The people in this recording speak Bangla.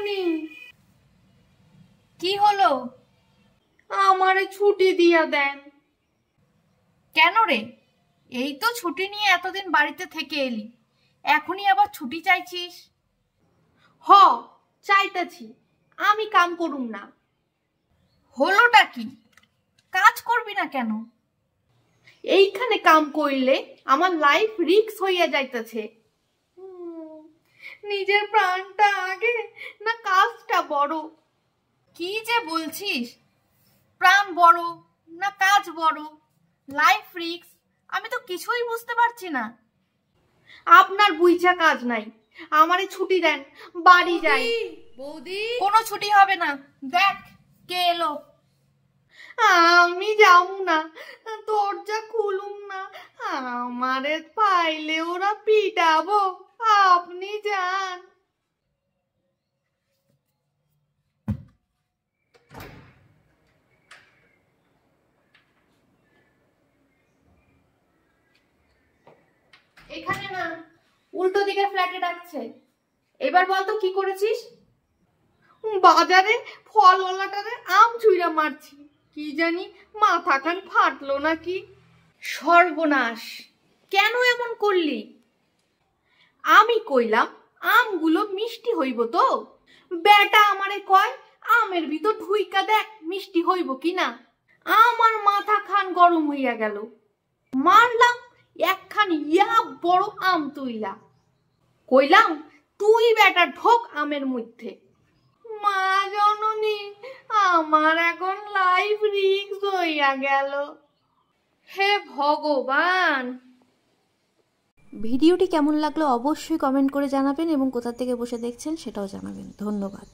জননী। কি হলো? আমারে ছুটি দিয়া দেন। কেন রে? এই তো ছুটি নিয়ে এতদিন বাড়িতে থেকে এলি, এখনই আবার ছুটি চাইছিস? হ, চাইতাছি। আমি কাম করুম না। হলোটা কি? কাজ করবি না কেন? এইখানে কাম করলে আমার লাইফ রিস্ক হইয়া যাইতেছে। নিজের প্রাণটা আগে না কাজটা বড়? কি যে বলছিস? প্রাণ বড় না কাজ বড়? Life risk? আমি তো কিছুই বুঝতে পারছি না। আপনার বুঝা কাজ নাই, আমারে ছুটি দেন, বাড়ি যাই। বৌদি, কোনো ছুটি হবে না। দেখ কে এলো। আমি যাবো না, দরজা খুলুম না, আমারে পাইলে ওরা পিটাবো। আপনি যান। এখানে না, উল্টো দিকের ফ্ল্যাটে ডাকছে। এবার বলতো কি করেছিস? বাজারে ফলওয়ালাটারে আম ছুঁড়া মারছি, কি জানি মাথা খান ফাটলো নাকি। সর্বনাশ! কেন এমন করলি? আমি কইলাম আমগুলো মিষ্টি হইব তো। বেটা আমারে কয় আমের ভিতর ঢুইকা দেখ মিষ্টি হইব কিনা। আমার মাথা খান গরম হইয়া গেল। মারলাম একখান ইয়া বড় আম তুইলা। কইলাম তুই বেটা ঢোক আমের মধ্যে। মা জননী, আমার এখন লাইফ রিস্ক হইয়া গেল। হে ভগবান! ভিডিওটি কেমন লাগলো অবশ্যই কমেন্ট করে জানাবেন এবং কোথা থেকে বসে দেখছেন সেটাও জানাবেন। ধন্যবাদ।